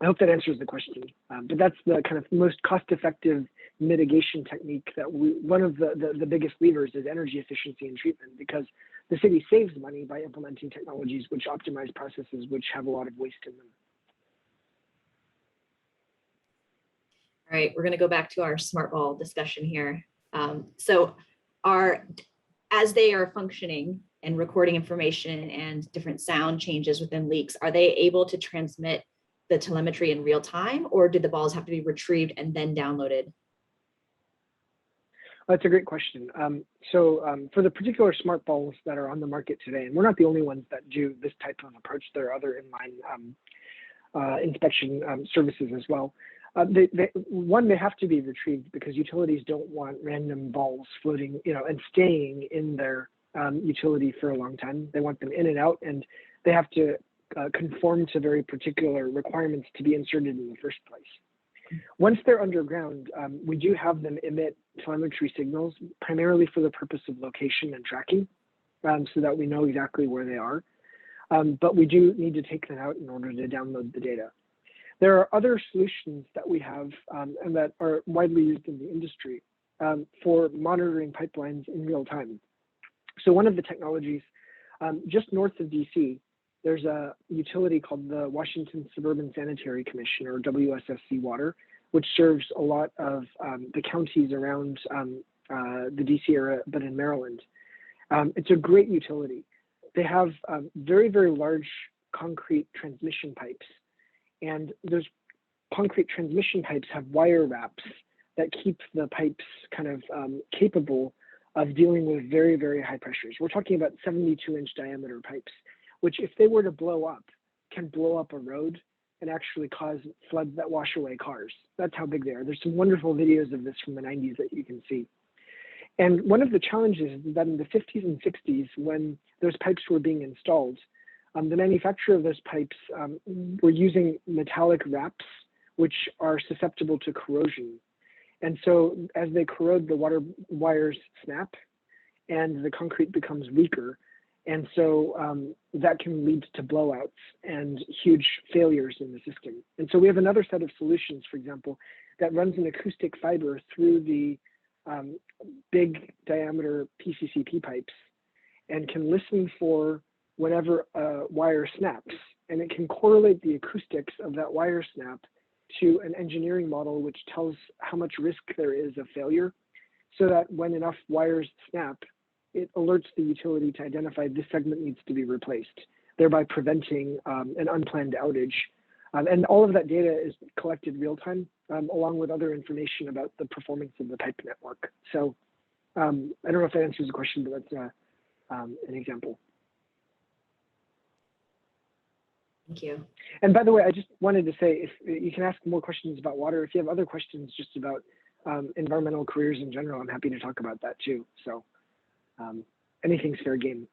B: I hope that answers the question, but that's the kind of most cost-effective mitigation technique that one of the biggest levers is energy efficiency in treatment, because the city saves money by implementing technologies which optimize processes which have a lot of waste in them.
C: All right, we're going to go back to our smart ball discussion here. As they are functioning and recording information and different sound changes within leaks, are they able to transmit the telemetry in real time, or did the balls have to be retrieved and then downloaded?
B: That's a great question. For the particular smart balls that are on the market today, and we're not the only ones that do this type of approach, there are other inline inspection services as well. They have to be retrieved because utilities don't want random balls floating, and staying in their utility for a long time. They want them in and out, and they have to conform to very particular requirements to be inserted in the first place. Once they're underground, we do have them emit telemetry signals, primarily for the purpose of location and tracking, so that we know exactly where they are. But we do need to take them out in order to download the data. There are other solutions that we have and that are widely used in the industry for monitoring pipelines in real time. So one of the technologies, just north of DC, there's a utility called the Washington Suburban Sanitary Commission, or WSSC Water, which serves a lot of the counties around the DC area, but in Maryland. It's a great utility. They have very, very large concrete transmission pipes. And those concrete transmission pipes have wire wraps that keep the pipes kind of capable of dealing with very, very high pressures. We're talking about 72-inch diameter pipes, which, if they were to blow up, can blow up a road and actually cause floods that wash away cars. That's how big they are. There's some wonderful videos of this from the 90s that you can see. And one of the challenges is that in the 50s and 60s, when those pipes were being installed, the manufacturer of those pipes were using metallic wraps, which are susceptible to corrosion. And so as they corrode, the water wires snap and the concrete becomes weaker. And so that can lead to blowouts and huge failures in the system. And so we have another set of solutions, for example, that runs an acoustic fiber through the big diameter PCCP pipes and can listen for whenever a wire snaps, and it can correlate the acoustics of that wire snap to an engineering model which tells how much risk there is of failure, so that when enough wires snap, it alerts the utility to identify this segment needs to be replaced, thereby preventing an unplanned outage. And all of that data is collected real time, along with other information about the performance of the pipe network. So I don't know if that answers the question, but that's an example.
C: Thank you.
B: And by the way, I just wanted to say, if you can ask more questions about water, if you have other questions just about environmental careers in general, I'm happy to talk about that too. So anything's fair game.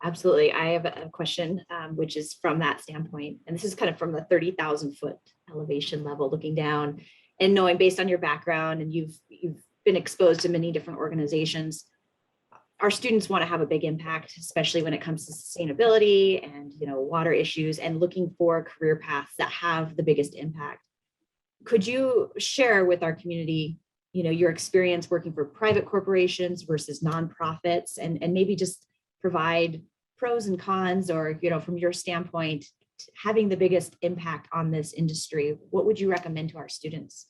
C: Absolutely. I have a question, which is from that standpoint. And this is kind of from the 30,000 foot elevation level, looking down and knowing, based on your background, and you've been exposed to many different organizations, our students want to have a big impact, especially when it comes to sustainability and water issues, and looking for career paths that have the biggest impact. Could you share with our community, your experience working for private corporations versus nonprofits, and maybe just provide pros and cons, or from your standpoint, having the biggest impact on this industry? What would you recommend to our students?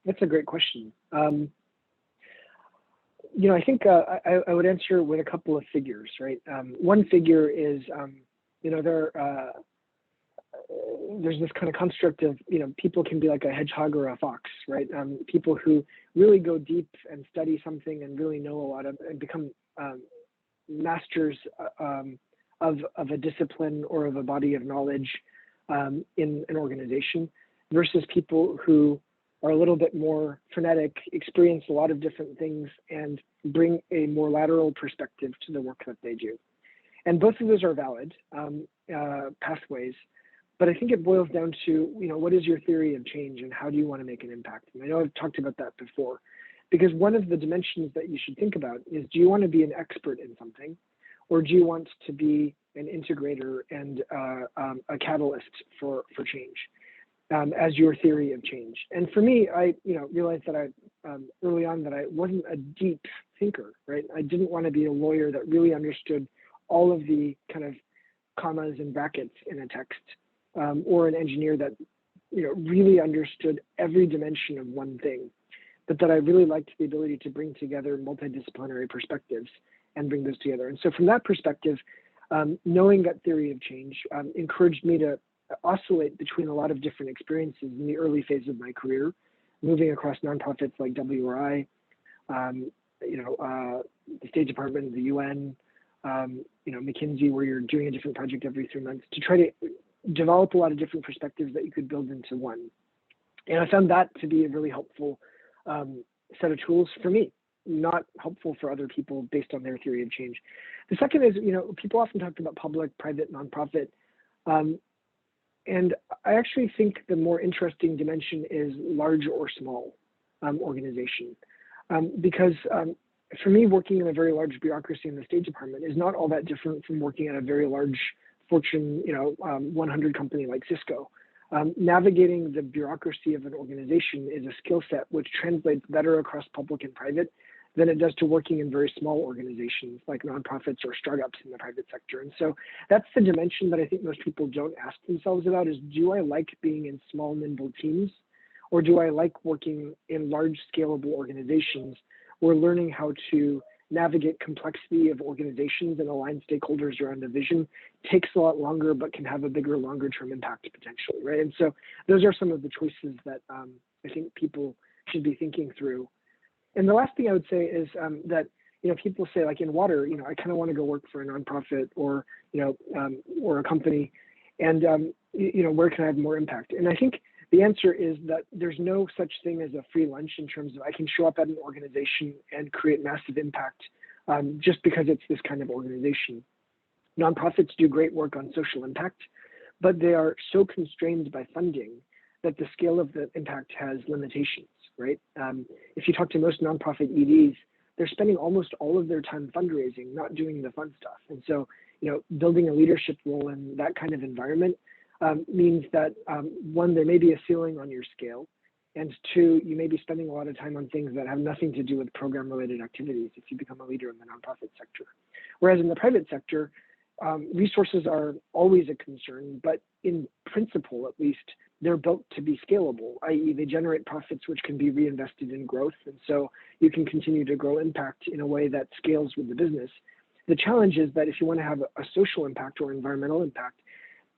B: That's a great question. I think I would answer with a couple of figures, right? One figure is, there's this kind of construct of, people can be like a hedgehog or a fox, right? People who really go deep and study something and really know a lot of, and become masters of a discipline or of a body of knowledge in an organization, versus people who are a little bit more frenetic, experience a lot of different things, and bring a more lateral perspective to the work that they do. And both of those are valid pathways, but I think it boils down to, what is your theory of change and how do you want to make an impact? And I know I've talked about that before, Because one of the dimensions that you should think about is, do you want to be an expert in something, or do you want to be an integrator and a catalyst for change as your theory of change? And for me, I realized that early on that I wasn't a deep thinker, right? I didn't want to be a lawyer that really understood all of the kind of commas and brackets in a text, or an engineer that really understood every dimension of one thing, but that I really liked the ability to bring together multidisciplinary perspectives and bring those together. And so from that perspective, knowing that theory of change encouraged me to oscillate between a lot of different experiences in the early phase of my career, moving across nonprofits like WRI, the State Department, the UN, McKinsey, where you're doing a different project every 3 months, to try to develop a lot of different perspectives that you could build into one. And I found that to be a really helpful set of tools for me, not helpful for other people based on their theory of change. The second is, people often talk about public, private, nonprofit. And I actually think the more interesting dimension is large or small organization. Because for me, working in a very large bureaucracy in the State Department is not all that different from working at a very large Fortune 100 company like Cisco. Navigating the bureaucracy of an organization is a skill set which translates better across public and private than it does to working in very small organizations like nonprofits or startups in the private sector. And so that's the dimension that I think most people don't ask themselves about is, do I like being in small, nimble teams? Or do I like working in large, scalable organizations where learning how to navigate complexity of organizations and align stakeholders around a vision takes a lot longer, but can have a bigger, longer term impact potentially, right? And so those are some of the choices that I think people should be thinking through. And the last thing I would say is that people say, like in water, I kind of want to go work for a nonprofit or or a company, and where can I have more impact? And I think the answer is that there's no such thing as a free lunch in terms of I can show up at an organization and create massive impact just because it's this kind of organization. Nonprofits do great work on social impact, but they are so constrained by funding that the scale of the impact has limitations, right? If you talk to most nonprofit EDs, they're spending almost all of their time fundraising, not doing the fun stuff. And so, building a leadership role in that kind of environment means that one, there may be a ceiling on your scale, and two, you may be spending a lot of time on things that have nothing to do with program-related activities if you become a leader in the nonprofit sector. Whereas in the private sector, resources are always a concern, but in principle, at least, they're built to be scalable, i.e. they generate profits which can be reinvested in growth, and so you can continue to grow impact in a way that scales with the business. The challenge is that if you want to have a social impact or environmental impact,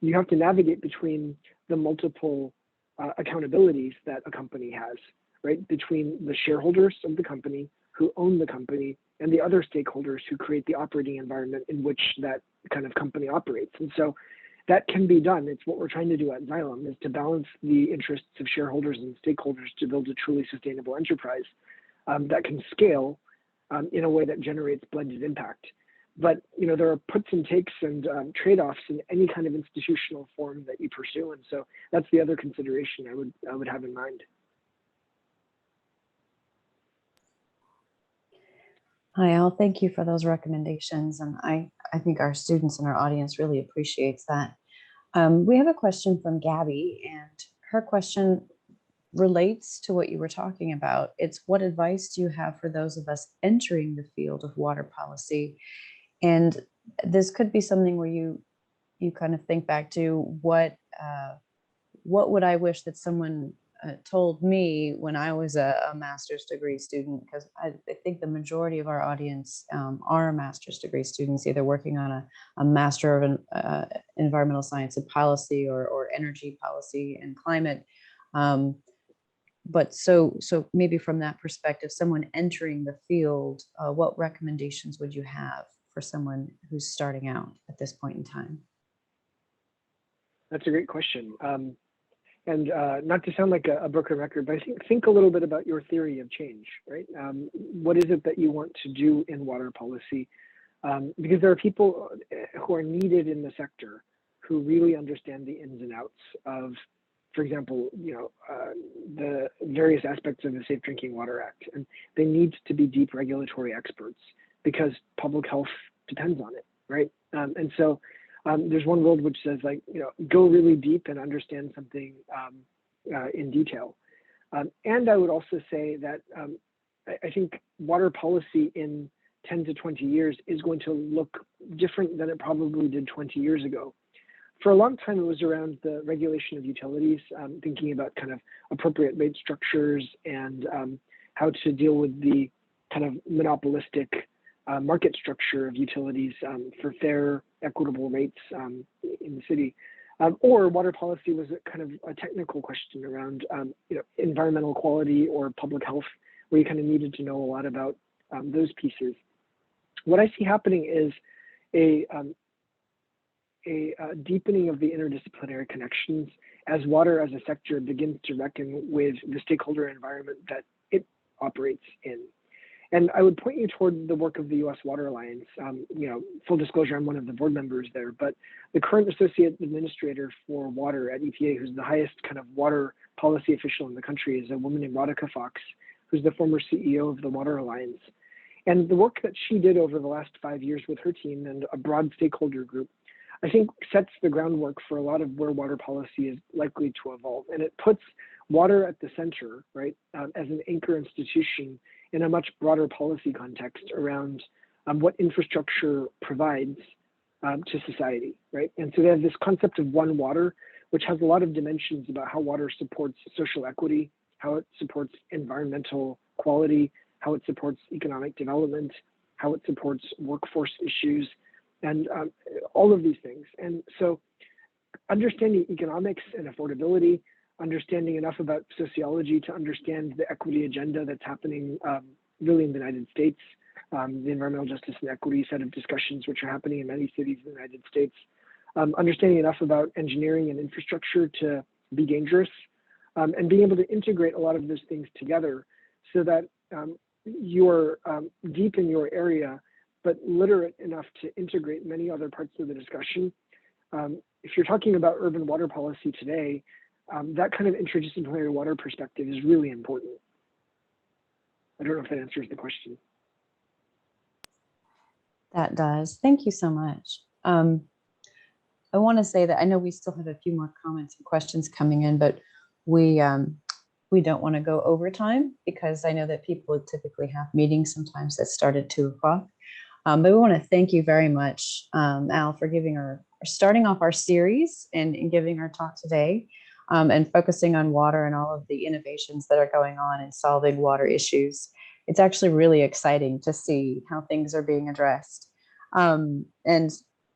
B: you have to navigate between the multiple accountabilities that a company has, right? Between the shareholders of the company who own the company and the other stakeholders who create the operating environment in which that kind of company operates. And so that can be done. It's what we're trying to do at Xylem, is to balance the interests of shareholders and stakeholders to build a truly sustainable enterprise that can scale in a way that generates blended impact. But there are puts and takes and trade-offs in any kind of institutional form that you pursue, and so that's the other consideration I would have in mind.
A: Hi, Al. Thank you for those recommendations, and I think our students and our audience really appreciates that. We have a question from Gabby, and her question relates to what you were talking about. It's, what advice do you have for those of us entering the field of water policy? And this could be something where you kind of think back to what would I wish that someone told me when I was a master's degree student, because I think the majority of our audience are master's degree students, either working on a Master of Environmental Science and Policy or Energy Policy and Climate. But so maybe from that perspective, someone entering the field, what recommendations would you have for someone who's starting out at this point in time?
B: That's a great question. And not to sound like a broken record, but I think a little bit about your theory of change, right? What is it that you want to do in water policy? Because there are people who are needed in the sector who really understand the ins and outs of for example, the various aspects of the Safe Drinking Water Act, and they need to be deep regulatory experts because public health depends on it, right? And so there's one world which says like, go really deep and understand something in detail. And I would also say that I think water policy in 10 to 20 years is going to look different than it probably did 20 years ago. For a long time, it was around the regulation of utilities, thinking about kind of appropriate rate structures and how to deal with the kind of monopolistic market structure of utilities for fair, equitable rates in the city. Or water policy was a kind of a technical question around environmental quality or public health, where you kind of needed to know a lot about those pieces. What I see happening is a deepening of the interdisciplinary connections as water as a sector begins to reckon with the stakeholder environment that it operates in. And I would point you toward the work of the U.S. Water Alliance. Full disclosure, I'm one of the board members there, but the current associate administrator for water at EPA, who's the highest kind of water policy official in the country, is a woman named Radhika Fox, who's the former CEO of the Water Alliance. And the work that she did over the last 5 years with her team and a broad stakeholder group, I think sets the groundwork for a lot of where water policy is likely to evolve. And it puts water at the center, right, as an anchor institution in a much broader policy context around what infrastructure provides to society, right? And so they have this concept of one water, which has a lot of dimensions about how water supports social equity, how it supports environmental quality, how it supports economic development, how it supports workforce issues, and all of these things. And so understanding economics and affordability, understanding enough about sociology to understand the equity agenda that's happening really in the United States, the environmental justice and equity set of discussions which are happening in many cities in the United States, understanding enough about engineering and infrastructure to be dangerous, and being able to integrate a lot of those things together so that you're deep in your area, but literate enough to integrate many other parts of the discussion. If you're talking about urban water policy today, that kind of interdisciplinary water perspective is really important. I don't know if that answers the question.
A: That does. Thank you so much. I want to say that I know we still have a few more comments and questions coming in, but we don't want to go over time because I know that people typically have meetings sometimes that start at 2 o'clock. But we want to thank you very much, Al, for giving starting off our series and giving our talk today, and focusing on water and all of the innovations that are going on in solving water issues. It's actually really exciting to see how things are being addressed.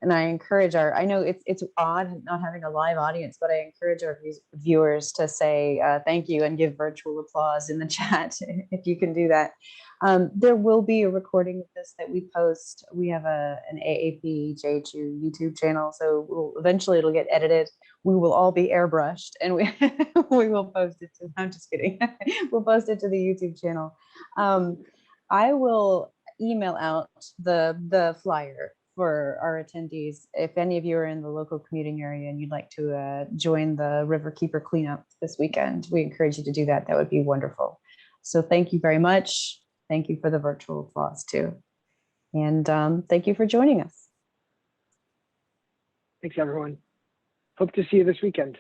A: And I encourage I know it's odd not having a live audience, but I encourage our viewers to say thank you and give virtual applause in the chat if you can do that. There will be a recording of this that we post. We have an AAP JHU YouTube channel, so eventually it'll get edited. We will all be airbrushed and we will post it to, I'm just kidding. We'll post it to the YouTube channel. I will email out the flyer for our attendees. If any of you are in the local commuting area and you'd like to join the River Keeper cleanup this weekend, we encourage you to do that. That would be wonderful. So thank you very much. Thank you for the virtual applause too. And thank you for joining us.
B: Thanks, everyone. Hope to see you this weekend.